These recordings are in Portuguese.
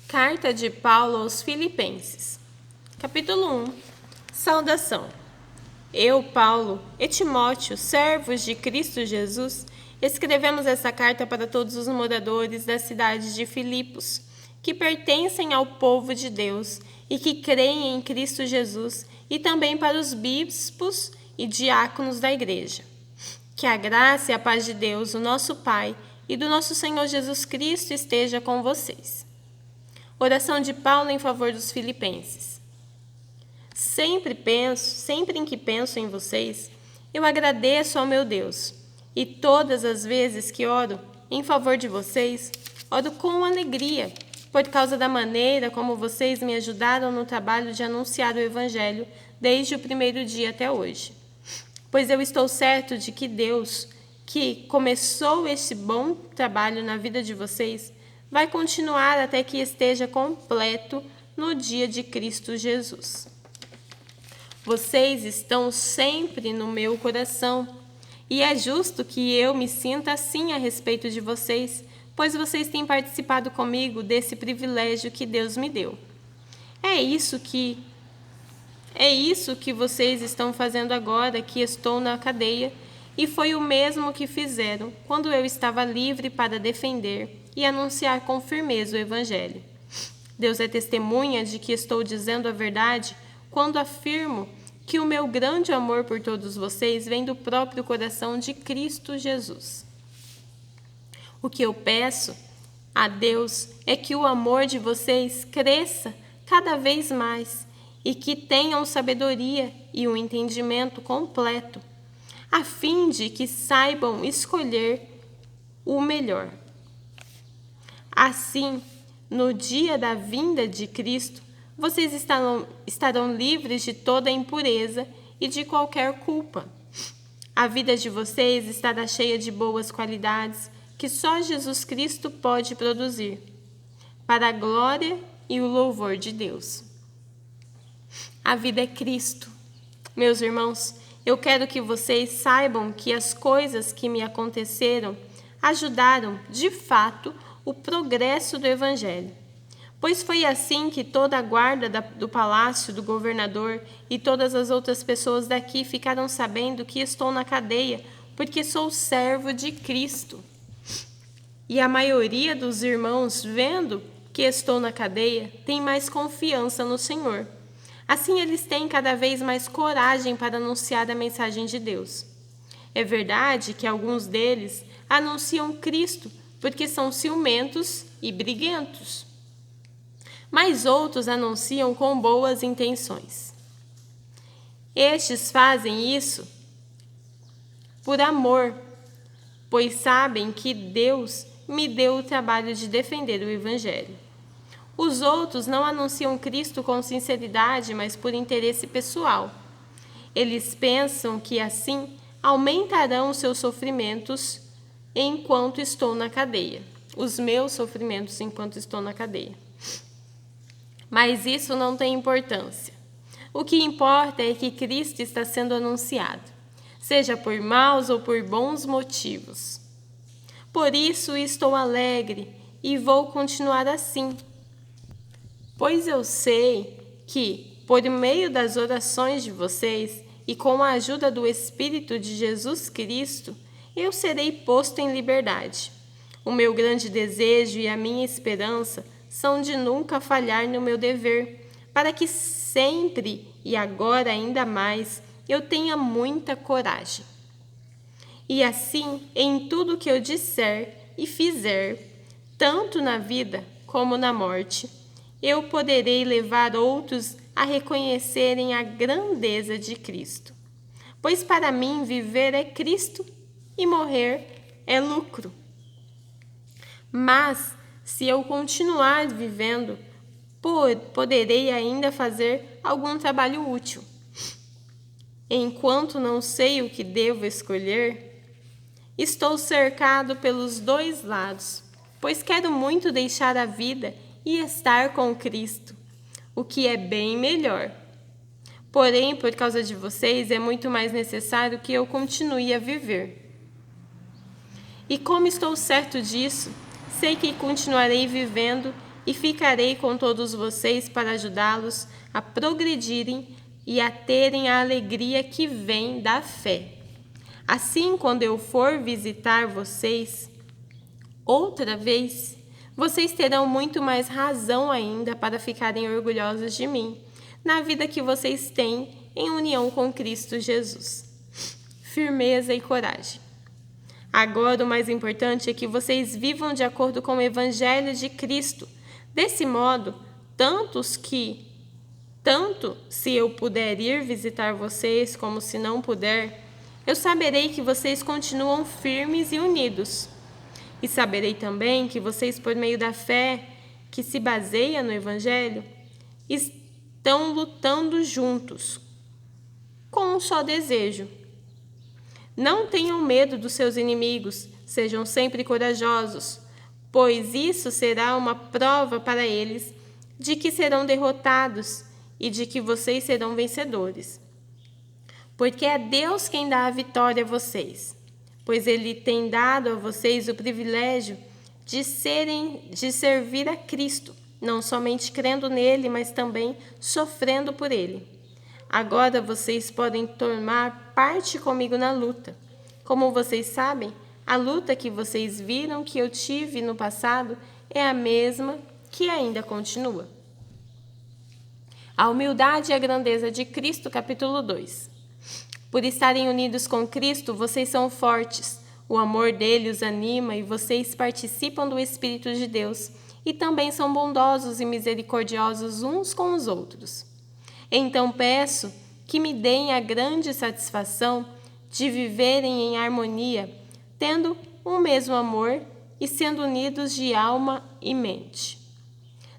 Carta de Paulo aos Filipenses. Capítulo 1. Saudação. Eu, Paulo, e Timóteo, servos de Cristo Jesus, escrevemos essa carta para todos os moradores da cidade de Filipos, que pertencem ao povo de Deus e que creem em Cristo Jesus, e também para os bispos e diáconos da igreja. Que a graça e a paz de Deus, o nosso Pai, e do nosso Senhor Jesus Cristo esteja com vocês. Oração de Paulo em favor dos filipenses. Sempre em que penso em vocês, eu agradeço ao meu Deus, e todas as vezes que oro em favor de vocês, oro com alegria, por causa da maneira como vocês me ajudaram no trabalho de anunciar o Evangelho desde o primeiro dia até hoje. Pois eu estou certo de que Deus, que começou esse bom trabalho na vida de vocês, vai continuar até que esteja completo no dia de Cristo Jesus. Vocês estão sempre no meu coração, e é justo que eu me sinta assim a respeito de vocês, pois vocês têm participado comigo desse privilégio que Deus me deu. É isso que vocês estão fazendo agora que estou na cadeia, e foi o mesmo que fizeram quando eu estava livre para defender e anunciar com firmeza o Evangelho. Deus é testemunha de que estou dizendo a verdade quando afirmo que o meu grande amor por todos vocês vem do próprio coração de Cristo Jesus. O que eu peço a Deus é que o amor de vocês cresça cada vez mais e que tenham sabedoria e um entendimento completo, a fim de que saibam escolher o melhor. Assim, no dia da vinda de Cristo, vocês estarão livres de toda impureza e de qualquer culpa. A vida de vocês estará cheia de boas qualidades que só Jesus Cristo pode produzir, para a glória e o louvor de Deus. A vida é Cristo. Meus irmãos, eu quero que vocês saibam que as coisas que me aconteceram ajudaram, de fato, o progresso do Evangelho. Pois foi assim que toda a guarda do palácio do governador e todas as outras pessoas daqui ficaram sabendo que estou na cadeia, porque sou servo de Cristo. E a maioria dos irmãos, vendo que estou na cadeia, tem mais confiança no Senhor. Assim, eles têm cada vez mais coragem para anunciar a mensagem de Deus. É verdade que alguns deles anunciam Cristo porque são ciumentos e briguentos. Mas outros anunciam com boas intenções. Estes fazem isso por amor, pois sabem que Deus me deu o trabalho de defender o Evangelho. Os outros não anunciam Cristo com sinceridade, mas por interesse pessoal. Eles pensam que assim aumentarão os seus sofrimentos enquanto estou na cadeia. Os meus sofrimentos enquanto estou na cadeia. Mas isso não tem importância. O que importa é que Cristo está sendo anunciado, seja por maus ou por bons motivos. Por isso estou alegre e vou continuar assim. Pois eu sei que, por meio das orações de vocês e com a ajuda do Espírito de Jesus Cristo, eu serei posto em liberdade. O meu grande desejo e a minha esperança são de nunca falhar no meu dever, para que sempre e agora ainda mais eu tenha muita coragem. E assim, em tudo que eu disser e fizer, tanto na vida como na morte, eu poderei levar outros a reconhecerem a grandeza de Cristo. Pois para mim viver é Cristo e morrer é lucro. Mas, se eu continuar vivendo, poderei ainda fazer algum trabalho útil. Enquanto não sei o que devo escolher, estou cercado pelos dois lados, pois quero muito deixar a vida e estar com Cristo, o que é bem melhor. Porém, por causa de vocês, é muito mais necessário que eu continue a viver. E como estou certo disso, sei que continuarei vivendo e ficarei com todos vocês para ajudá-los a progredirem e a terem a alegria que vem da fé. Assim, quando eu for visitar vocês outra vez, vocês terão muito mais razão ainda para ficarem orgulhosos de mim, na vida que vocês têm em união com Cristo Jesus. Firmeza e coragem. Agora, o mais importante é que vocês vivam de acordo com o Evangelho de Cristo. Desse modo, tanto se eu puder ir visitar vocês como se não puder, eu saberei que vocês continuam firmes e unidos. E saberei também que vocês, por meio da fé que se baseia no Evangelho, estão lutando juntos, com um só desejo. Não tenham medo dos seus inimigos, sejam sempre corajosos, pois isso será uma prova para eles de que serão derrotados e de que vocês serão vencedores. Porque é Deus quem dá a vitória a vocês, pois Ele tem dado a vocês o privilégio de servir a Cristo, não somente crendo nele, mas também sofrendo por ele. Agora vocês podem tomar parte comigo na luta. Como vocês sabem, a luta que vocês viram que eu tive no passado é a mesma que ainda continua. A humildade e a grandeza de Cristo, capítulo 2. Por estarem unidos com Cristo, vocês são fortes. O amor dele os anima e vocês participam do Espírito de Deus e também são bondosos e misericordiosos uns com os outros. Então peço que me deem a grande satisfação de viverem em harmonia, tendo um mesmo amor e sendo unidos de alma e mente.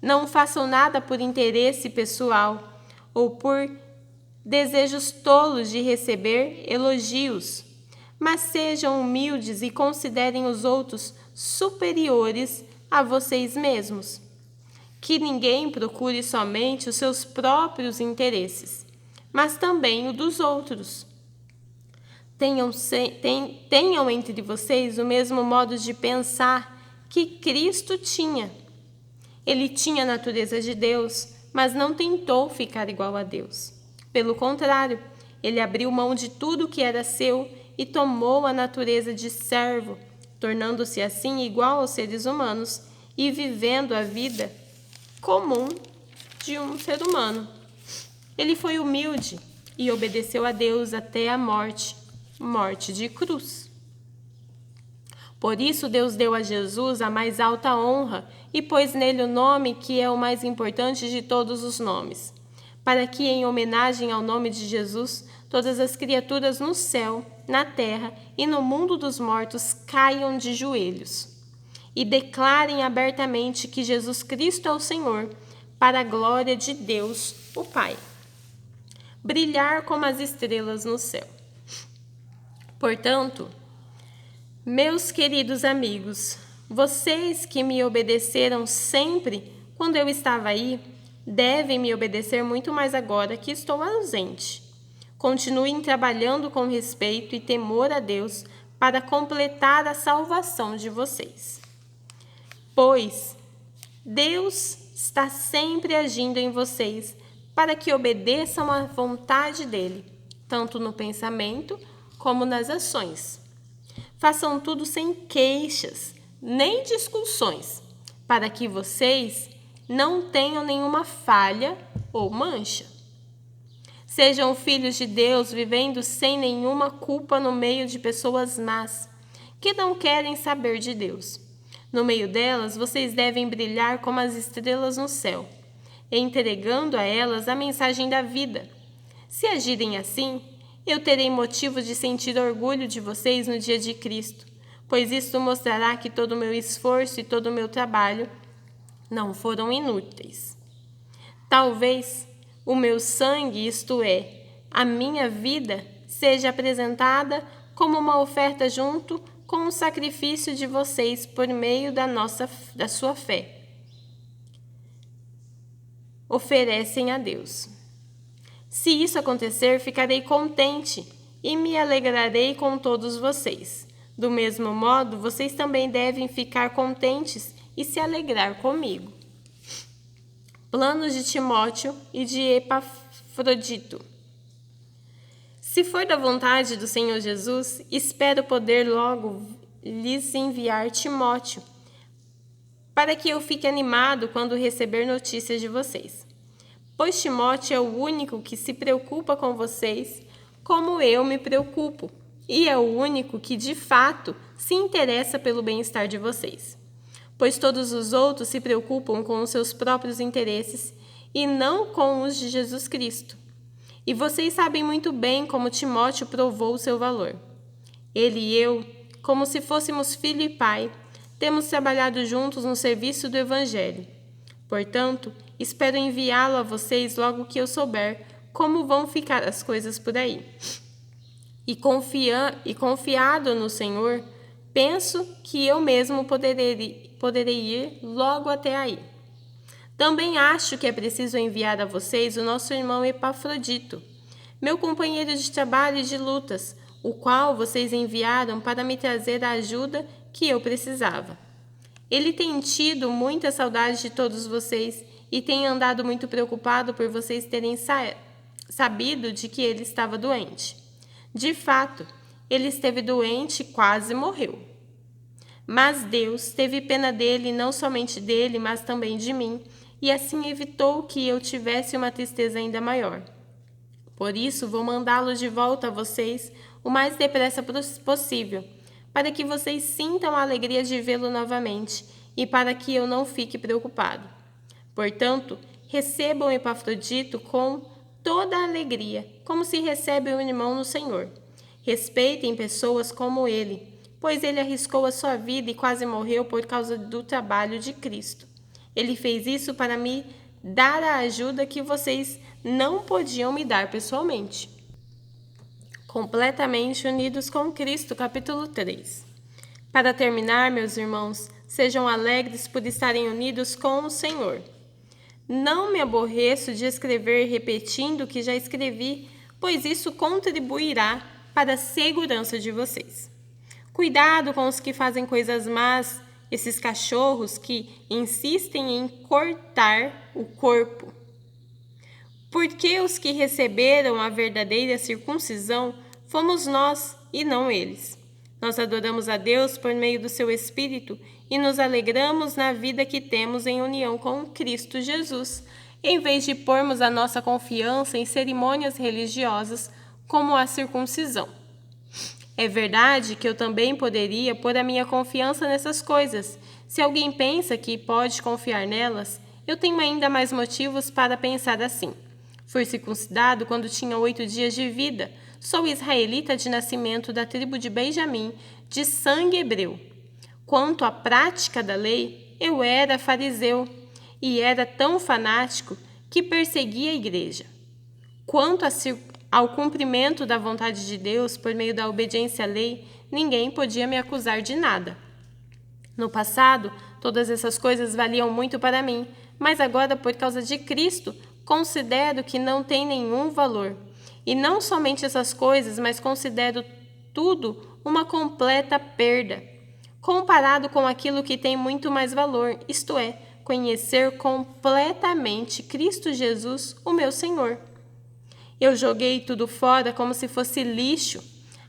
Não façam nada por interesse pessoal ou por desejos tolos de receber elogios, mas sejam humildes e considerem os outros superiores a vocês mesmos. Que ninguém procure somente os seus próprios interesses, mas também o dos outros. Tenham entre vocês o mesmo modo de pensar que Cristo tinha. Ele tinha a natureza de Deus, mas não tentou ficar igual a Deus. Pelo contrário, ele abriu mão de tudo que era seu e tomou a natureza de servo, tornando-se assim igual aos seres humanos e vivendo a vida comum de um ser humano. Ele foi humilde e obedeceu a Deus até a morte de cruz. Por isso Deus deu a Jesus a mais alta honra e pôs nele o nome que é o mais importante de todos os nomes, para que, em homenagem ao nome de Jesus, todas as criaturas no céu, na terra e no mundo dos mortos caiam de joelhos e declarem abertamente que Jesus Cristo é o Senhor, para a glória de Deus, o Pai. Brilhar como as estrelas no céu. Portanto, meus queridos amigos, vocês que me obedeceram sempre quando eu estava aí, devem me obedecer muito mais agora que estou ausente. Continuem trabalhando com respeito e temor a Deus para completar a salvação de vocês. Pois Deus está sempre agindo em vocês para que obedeçam à vontade dele, tanto no pensamento como nas ações. Façam tudo sem queixas, nem discussões, para que vocês não tenham nenhuma falha ou mancha. Sejam filhos de Deus vivendo sem nenhuma culpa no meio de pessoas más, que não querem saber de Deus. No meio delas, vocês devem brilhar como as estrelas no céu, entregando a elas a mensagem da vida. Se agirem assim, eu terei motivo de sentir orgulho de vocês no dia de Cristo, pois isto mostrará que todo o meu esforço e todo o meu trabalho não foram inúteis. Talvez o meu sangue, isto é, a minha vida, seja apresentada como uma oferta junto com o sacrifício de vocês por meio da sua fé. Oferecem a Deus. Se isso acontecer, ficarei contente e me alegrarei com todos vocês. Do mesmo modo, vocês também devem ficar contentes e se alegrar comigo. Planos de Timóteo e de Epafrodito. Se for da vontade do Senhor Jesus, espero poder logo lhes enviar Timóteo, para que eu fique animado quando receber notícias de vocês. Pois Timóteo é o único que se preocupa com vocês, como eu me preocupo, e é o único que, de fato, se interessa pelo bem-estar de vocês. Pois todos os outros se preocupam com os seus próprios interesses e não com os de Jesus Cristo. E vocês sabem muito bem como Timóteo provou o seu valor. Ele e eu, como se fôssemos filho e pai, temos trabalhado juntos no serviço do Evangelho. Portanto, espero enviá-lo a vocês logo que eu souber como vão ficar as coisas por aí. E confiado no Senhor, penso que eu mesmo poderei ir logo até aí. Também acho que é preciso enviar a vocês o nosso irmão Epafrodito, meu companheiro de trabalho e de lutas, o qual vocês enviaram para me trazer a ajuda que eu precisava. Ele tem tido muita saudade de todos vocês e tem andado muito preocupado por vocês terem sabido de que ele estava doente. De fato, ele esteve doente e quase morreu. Mas Deus teve pena dele, não somente dele, mas também de mim, e assim evitou que eu tivesse uma tristeza ainda maior. Por isso, vou mandá-lo de volta a vocês o mais depressa possível, para que vocês sintam a alegria de vê-lo novamente e para que eu não fique preocupado. Portanto, recebam Epafrodito com toda a alegria, como se recebe um irmão no Senhor. Respeitem pessoas como ele, pois ele arriscou a sua vida e quase morreu por causa do trabalho de Cristo. Ele fez isso para me dar a ajuda que vocês não podiam me dar pessoalmente. Completamente unidos com Cristo, capítulo 3. Para terminar, meus irmãos, sejam alegres por estarem unidos com o Senhor. Não me aborreço de escrever repetindo o que já escrevi, pois isso contribuirá para a segurança de vocês. Cuidado com os que fazem coisas más, esses cachorros que insistem em cortar o corpo. Porque os que receberam a verdadeira circuncisão fomos nós e não eles. Nós adoramos a Deus por meio do seu Espírito e nos alegramos na vida que temos em união com Cristo Jesus, em vez de pormos a nossa confiança em cerimônias religiosas como a circuncisão. É verdade que eu também poderia pôr a minha confiança nessas coisas. Se alguém pensa que pode confiar nelas, eu tenho ainda mais motivos para pensar assim. Fui circuncidado quando tinha 8 dias de vida. Sou israelita de nascimento da tribo de Benjamim, de sangue hebreu. Quanto à prática da lei, eu era fariseu e era tão fanático que perseguia a igreja. Quanto ao cumprimento da vontade de Deus por meio da obediência à lei, ninguém podia me acusar de nada. No passado, todas essas coisas valiam muito para mim, mas agora, por causa de Cristo, considero que não tem nenhum valor. E não somente essas coisas, mas considero tudo uma completa perda, comparado com aquilo que tem muito mais valor, isto é, conhecer completamente Cristo Jesus, o meu Senhor. Eu joguei tudo fora como se fosse lixo,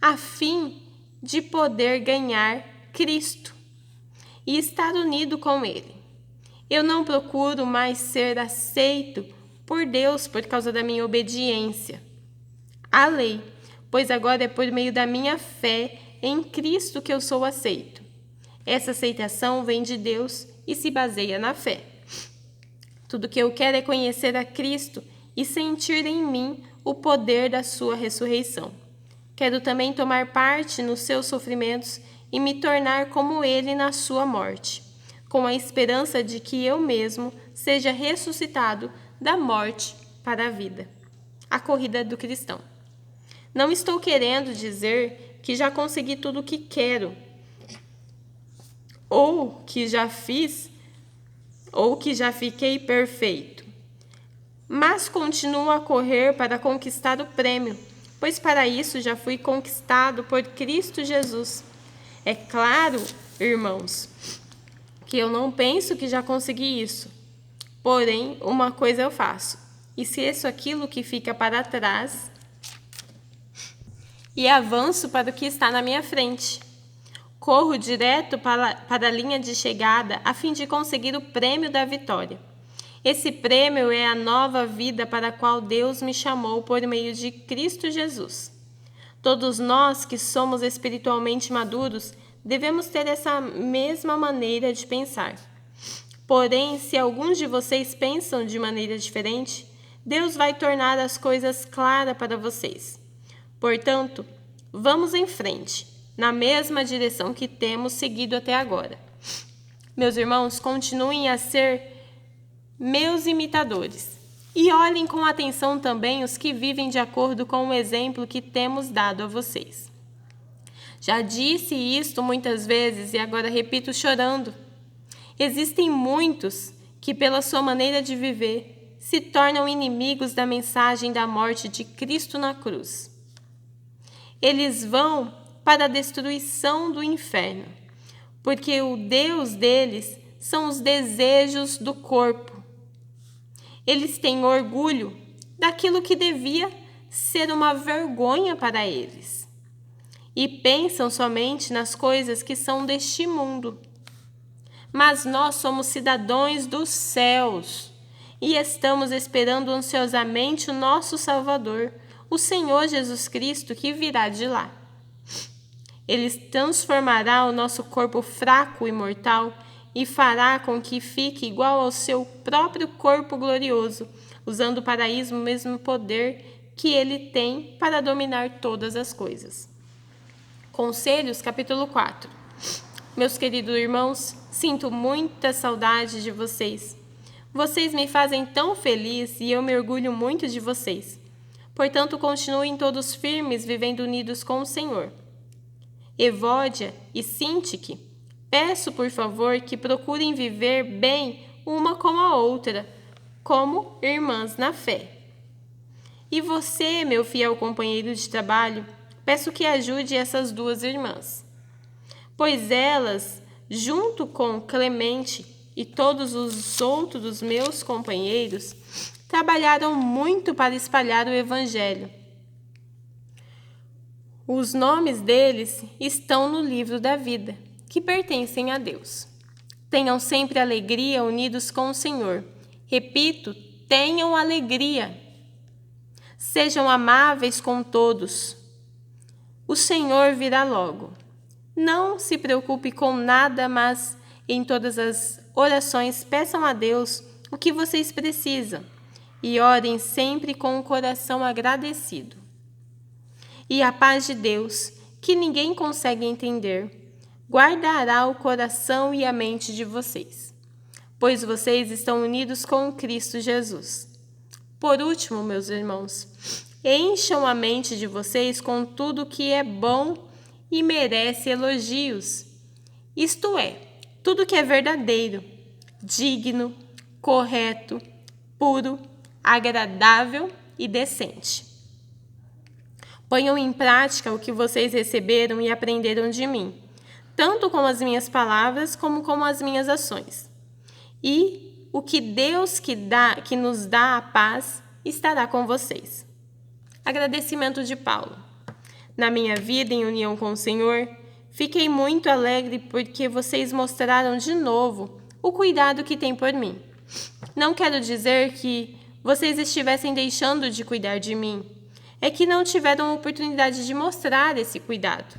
a fim de poder ganhar Cristo e estar unido com Ele. Eu não procuro mais ser aceito por Deus por causa da minha obediência à lei, pois agora é por meio da minha fé em Cristo que eu sou aceito. Essa aceitação vem de Deus e se baseia na fé. Tudo que eu quero é conhecer a Cristo e sentir em mim o poder da sua ressurreição. Quero também tomar parte nos seus sofrimentos e me tornar como ele na sua morte, com a esperança de que eu mesmo seja ressuscitado da morte para a vida. A corrida do cristão. Não estou querendo dizer que já consegui tudo o que quero, ou que já fiz, ou que já fiquei perfeito. Mas continuo a correr para conquistar o prêmio, pois para isso já fui conquistado por Cristo Jesus. É claro, irmãos, que eu não penso que já consegui isso. Porém, uma coisa eu faço: esqueço aquilo que fica para trás e avanço para o que está na minha frente. Corro direto para a linha de chegada a fim de conseguir o prêmio da vitória. Esse prêmio é a nova vida para a qual Deus me chamou por meio de Cristo Jesus. Todos nós que somos espiritualmente maduros devemos ter essa mesma maneira de pensar. Porém, se alguns de vocês pensam de maneira diferente, Deus vai tornar as coisas claras para vocês. Portanto, vamos em frente, na mesma direção que temos seguido até agora. Meus irmãos, continuem a ser meus imitadores e olhem com atenção também os que vivem de acordo com o exemplo que temos dado a vocês. Já disse isto muitas vezes e agora repito chorando. Existem muitos que, pela sua maneira de viver, se tornam inimigos da mensagem da morte de Cristo na cruz. Eles vão para a destruição do inferno, porque o Deus deles são os desejos do corpo. Eles têm orgulho daquilo que devia ser uma vergonha para eles e pensam somente nas coisas que são deste mundo. Mas nós somos cidadãos dos céus e estamos esperando ansiosamente o nosso Salvador, o Senhor Jesus Cristo, que virá de lá. Ele transformará o nosso corpo fraco e mortal e fará com que fique igual ao seu próprio corpo glorioso, usando para isso o mesmo poder que ele tem para dominar todas as coisas. Conselhos, capítulo 4. Meus queridos irmãos, sinto muita saudade de vocês. Vocês me fazem tão feliz e eu me orgulho muito de vocês. Portanto, continuem todos firmes, vivendo unidos com o Senhor. Evódia e Sintique, peço, por favor, que procurem viver bem uma com a outra, como irmãs na fé. E você, meu fiel companheiro de trabalho, peço que ajude essas duas irmãs, pois elas, junto com Clemente e todos os outros meus companheiros, trabalharam muito para espalhar o Evangelho. Os nomes deles estão no livro da vida, que pertencem a Deus. Tenham sempre alegria unidos com o Senhor. Repito, tenham alegria. Sejam amáveis com todos. O Senhor virá logo. Não se preocupe com nada, mas em todas as orações peçam a Deus o que vocês precisam e orem sempre com o coração agradecido. E a paz de Deus, que ninguém consegue entender, guardará o coração e a mente de vocês, pois vocês estão unidos com Cristo Jesus. Por último, meus irmãos, encham a mente de vocês com tudo que é bom e merece elogios, isto é, tudo que é verdadeiro, digno, correto, puro, agradável e decente. Ponham em prática o que vocês receberam e aprenderam de mim, tanto com as minhas palavras como com as minhas ações. E o que Deus que nos dá a paz estará com vocês. Agradecimento de Paulo. Na minha vida em união com o Senhor, fiquei muito alegre porque vocês mostraram de novo o cuidado que têm por mim. Não quero dizer que vocês estivessem deixando de cuidar de mim. É que não tiveram oportunidade de mostrar esse cuidado.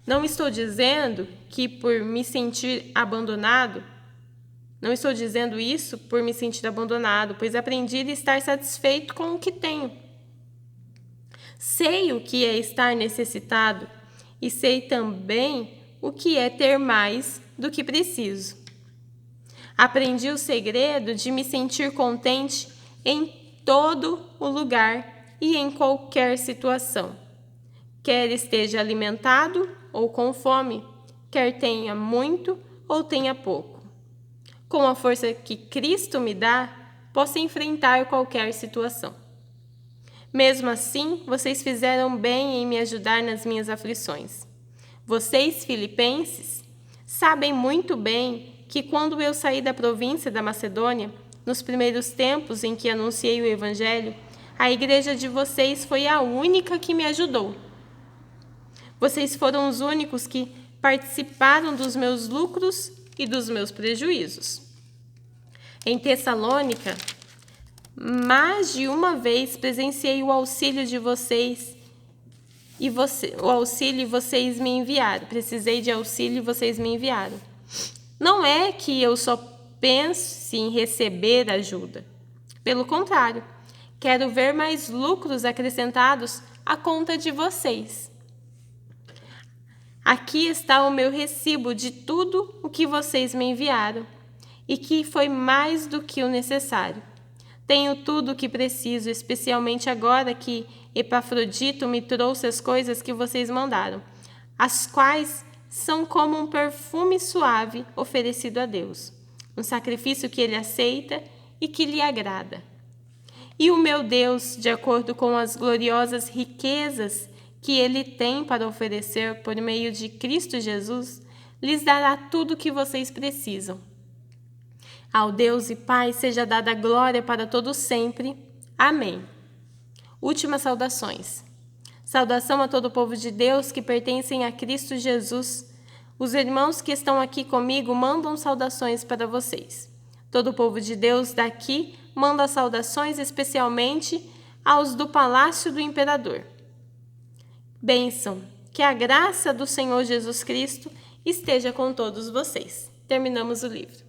Não estou dizendo que por me sentir abandonado, não estou dizendo isso por me sentir abandonado, pois aprendi a estar satisfeito com o que tenho. Sei o que é estar necessitado e sei também o que é ter mais do que preciso. Aprendi o segredo de me sentir contente em todo o lugar e em qualquer situação. Quer esteja alimentado ou com fome, quer tenha muito ou tenha pouco. Com a força que Cristo me dá, posso enfrentar qualquer situação. Mesmo assim, vocês fizeram bem em me ajudar nas minhas aflições. Vocês, filipenses, sabem muito bem que quando eu saí da província da Macedônia, nos primeiros tempos em que anunciei o Evangelho, a igreja de vocês foi a única que me ajudou. Vocês foram os únicos que participaram dos meus lucros e dos meus prejuízos. Em Tessalônica, mais de uma vez presenciei o auxílio de vocês o auxílio e vocês me enviaram. Precisei de auxílio e vocês me enviaram. Não é que eu só pense em receber ajuda. Pelo contrário, quero ver mais lucros acrescentados à conta de vocês. Aqui está o meu recibo de tudo o que vocês me enviaram, e que foi mais do que o necessário. Tenho tudo o que preciso, especialmente agora que Epafrodito me trouxe as coisas que vocês mandaram, as quais são como um perfume suave oferecido a Deus, um sacrifício que Ele aceita e que lhe agrada. E o meu Deus, de acordo com as gloriosas riquezas que Ele tem para oferecer por meio de Cristo Jesus, lhes dará tudo o que vocês precisam. Ao Deus e Pai seja dada a glória para todos sempre. Amém. Últimas saudações. Saudação a todo o povo de Deus que pertencem a Cristo Jesus. Os irmãos que estão aqui comigo mandam saudações para vocês. Todo o povo de Deus daqui manda saudações especialmente aos do Palácio do Imperador. Bênção, que a graça do Senhor Jesus Cristo esteja com todos vocês. Terminamos o livro.